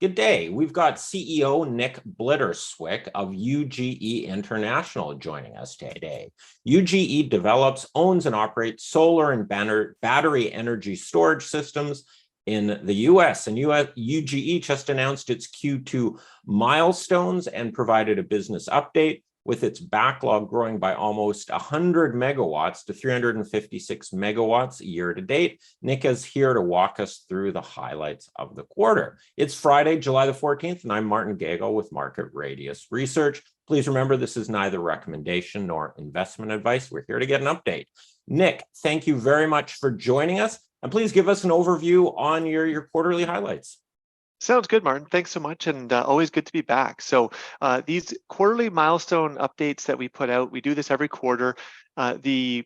Good day. We've got CEO Nick Blitterswick of UGE International joining us today. UGE develops, owns, and operates solar and battery energy storage systems in the US. And UGE just announced its Q2 milestones and provided a business update, with its backlog growing by almost 100 megawatts to 356 megawatts year to date. Nick is here to walk us through the highlights of the quarter. It's Friday, July the 14th, and I'm Martin Gago with Market Radius Research. Please remember, this is neither recommendation nor investment advice. We're here to get an update. Nick, thank you very much for joining us, and please give us an overview on your quarterly highlights. Sounds good, Martin. Thanks so much, and always good to be back. So these quarterly milestone updates that we put out, we do this every quarter. The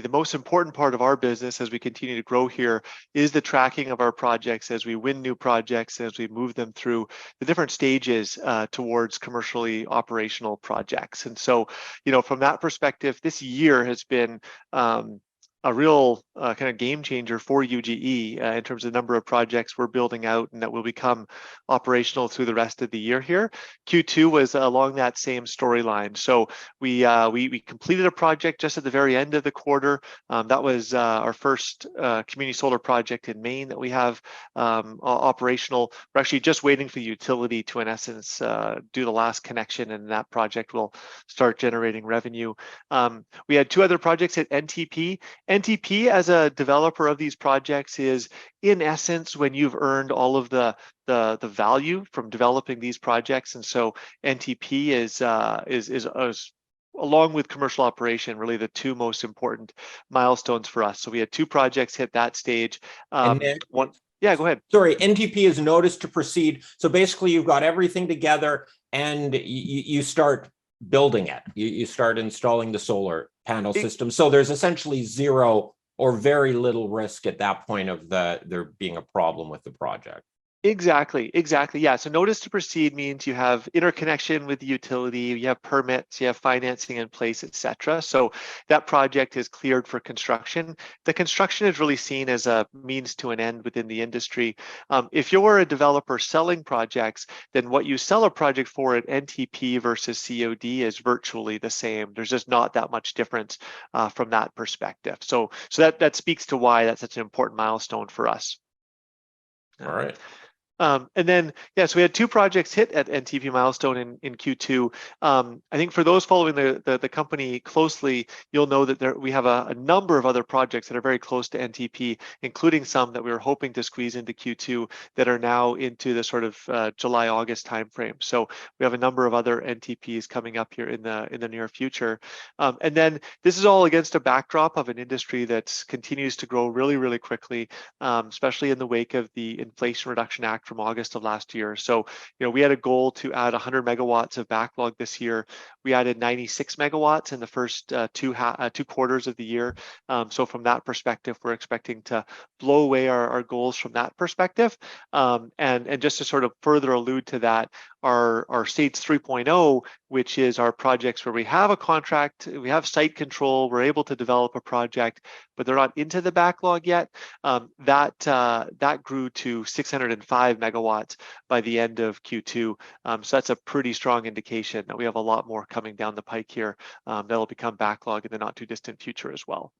most important part of our business as we continue to grow here is the tracking of our projects as we win new projects, as we move them through the different stages towards commercially operational projects. And so, from that perspective, this year has been a real kind of game changer for UGE in terms of the number of projects we're building out and that will become operational through the rest of the year here. Q2 was along that same storyline. So we completed a project just at the very end of the quarter. That was our first community solar project in Maine that we have operational. We're actually just waiting for the utility to, in essence, do the last connection, and that project will start generating revenue. We had two other projects at NTP. NTP, as a developer of these projects, is in essence when you've earned all of the value from developing these projects, and so NTP is along with commercial operation, really the two most important milestones for us. So we had two projects hit that stage. Yeah, go ahead. Sorry, NTP is notice to proceed. So basically, you've got everything together, and you start building it. You start installing the solar panel system. So there's essentially zero or very little risk at that point of there being a problem with the project. Exactly. Yeah. So notice to proceed means you have interconnection with the utility, you have permits, you have financing in place, etc. So that project is cleared for construction. The construction is really seen as a means to an end within the industry. If you're a developer selling projects, then what you sell a project for at NTP versus COD is virtually the same. There's just not that much difference from that perspective. So that speaks to why that's such an important milestone for us. All right. And then, so we had two projects hit at NTP milestone in Q2. I think for those following the company closely, you'll know that we have a number of other projects that are very close to NTP, including some that we were hoping to squeeze into Q2 that are now into the sort of July-August timeframe. So we have a number of other NTPs coming up here in the near future. And then this is all against a backdrop of an industry that continues to grow really, really quickly, especially in the wake of the Inflation Reduction Act from August of last year. So, we had a goal to add 100 megawatts of backlog this year. We added 96 megawatts in the first two quarters of the year. So from that perspective, we're expecting to blow away our goals from that perspective. And just to sort of further allude to that, our Stage 3.0, which is our projects where we have a contract, we have site control, we're able to develop a project, but they're not into the backlog yet. That grew to 605 megawatts by the end of Q2. So that's a pretty strong indication that we have a lot more coming down the pike here that'll become backlog in the not too distant future as well.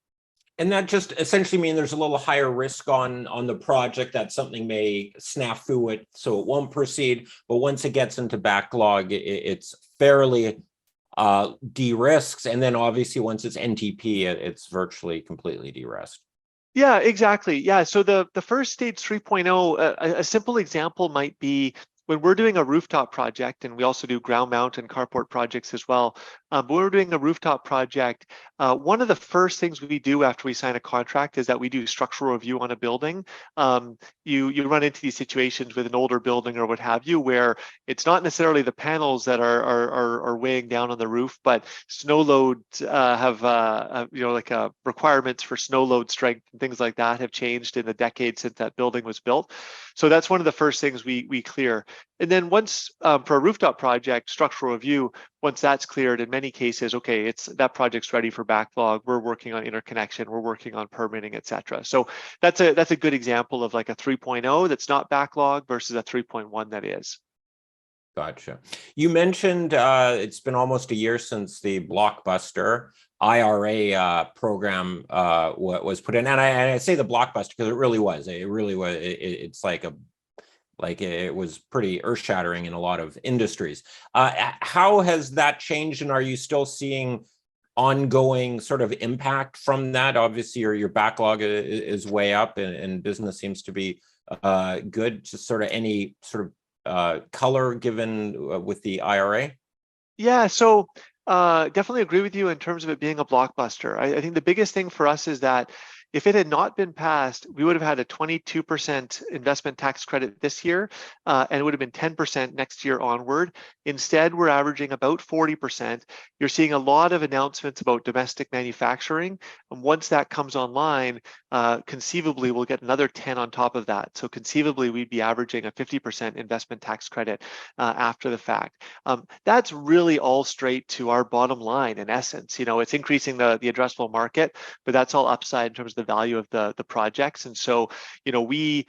And that just essentially means there's a little higher risk on the project, that something may snafu it, so it won't proceed. But once it gets into backlog, it's fairly de-risked. And then obviously once it's NTP, it's virtually completely de-risked. Yeah, exactly. Yeah, so the first Stage 3.0, a simple example might be when we're doing a rooftop project, and we also do ground mount and carport projects as well. But when we're doing a rooftop project, one of the first things we do after we sign a contract is that we do structural review on a building. You run into these situations with an older building or what have you, where it's not necessarily the panels that are weighing down on the roof, but snow loads have requirements for snow load strength and things like that have changed in the decades since that building was built. So that's one of the first things we clear. And then once for a rooftop project, structural review, once that's cleared, in many cases, okay, it's that project's ready for backlog. We're working on interconnection. We're working on permitting, et cetera. So that's a good example of like a 3.0 that's not backlog versus a 3.1 that is. Gotcha. You mentioned it's been almost a year since the blockbuster IRA program was put in, and I say the blockbuster because it really was. It's like it was pretty earth-shattering in a lot of industries. How has that changed, and are you still seeing ongoing sort of impact from that? Obviously, your backlog is way up, and business seems to be good. Just sort of any sort of color given with the IRA? Yeah, so definitely agree with you in terms of it being a blockbuster. I think the biggest thing for us is that if it had not been passed, we would have had a 22% investment tax credit this year, and it would have been 10% next year onward. Instead, we're averaging about 40%. You're seeing a lot of announcements about domestic manufacturing. And once that comes online, conceivably, we'll get another 10 on top of that. So conceivably, we'd be averaging a 50% investment tax credit after the fact. That's really all straight to our bottom line in essence. You know, it's increasing the addressable market, but that's all upside in terms of the value of the projects. And so, you know, we've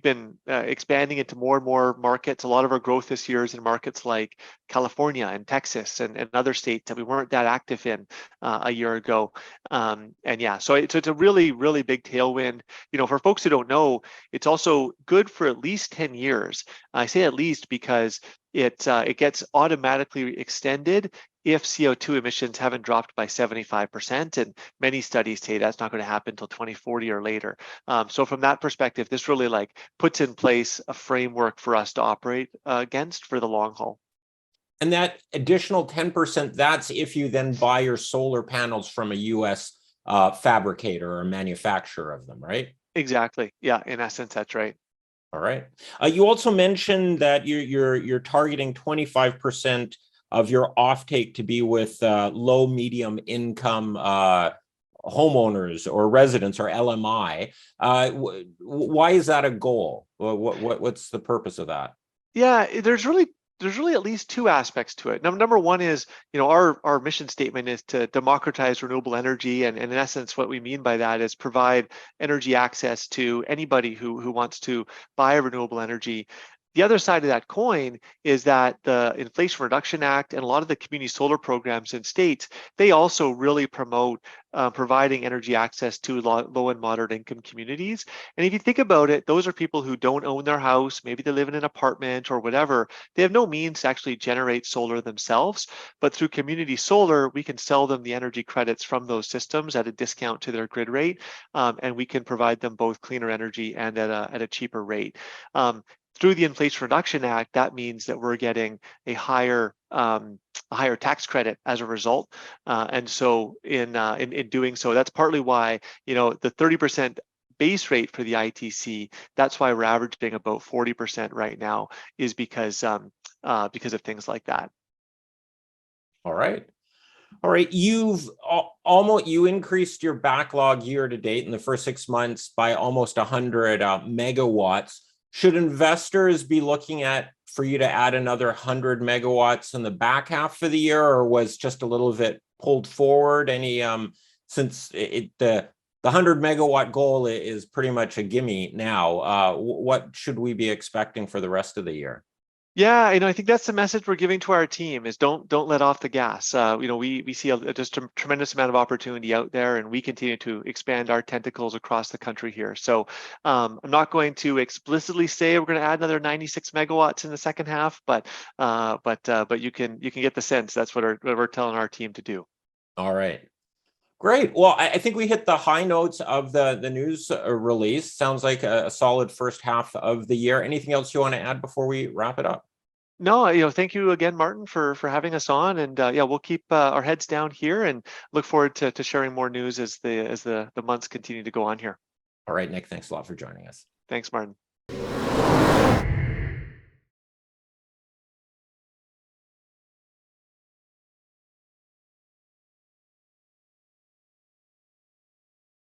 been expanding into more and more markets. A lot of our growth this year is in markets like California and Texas and other states that we weren't that active in a year ago. And yeah, so it's a really, really big tailwind. You know, for folks who don't know, it's also good for at least 10 years. I say at least because it gets automatically extended if CO2 emissions haven't dropped by 75%, and many studies say that's not going to happen until 2040 or later. So from that perspective, this really like puts in place a framework for us to operate against for the long haul. And that additional 10%, that's if you then buy your solar panels from a US fabricator or manufacturer of them, right? Exactly. Yeah, in essence, that's right. All right. You also mentioned that you're targeting 25% of your offtake to be with low, medium income homeowners or residents or LMI. Why is that a goal? What's the purpose of that? Yeah, there's really at least two aspects to it. Number one is, you know, our mission statement is to democratize renewable energy, and in essence, what we mean by that is provide energy access to anybody who wants to buy renewable energy. The other side of that coin is that the Inflation Reduction Act and a lot of the community solar programs in states, they also really promote providing energy access to low and moderate income communities. And if you think about it, those are people who don't own their house, maybe they live in an apartment or whatever. They have no means to actually generate solar themselves, but through community solar, we can sell them the energy credits from those systems at a discount to their grid rate, and we can provide them both cleaner energy and at a cheaper rate. Through the Inflation Reduction Act, that means that we're getting a higher tax credit as a result. And so in doing so, that's partly why, you know, the 30% base rate for the ITC, that's why we're averaging about 40% right now, is because of things like that. All right. You increased your backlog year to date in the first 6 months by almost 100 megawatts. Should investors be looking for you to add another 100 megawatts in the back half of the year, or was just a little bit pulled forward? Since the 100 megawatt goal is pretty much a gimme now, what should we be expecting for the rest of the year? Yeah, you know, I think that's the message we're giving to our team is don't let off the gas. You know, we see just a tremendous amount of opportunity out there, and we continue to expand our tentacles across the country here. So I'm not going to explicitly say we're going to add another 96 megawatts in the second half, but you can get the sense that's what we're telling our team to do. All right. Great. Well, I think we hit the high notes of the news release. Sounds like a solid first half of the year. Anything else you want to add before we wrap it up? No, you know, thank you again, Martin, for having us on, and yeah, we'll keep our heads down here and look forward to sharing more news as the months continue to go on here. All right, Nick, thanks a lot for joining us. Thanks, Martin.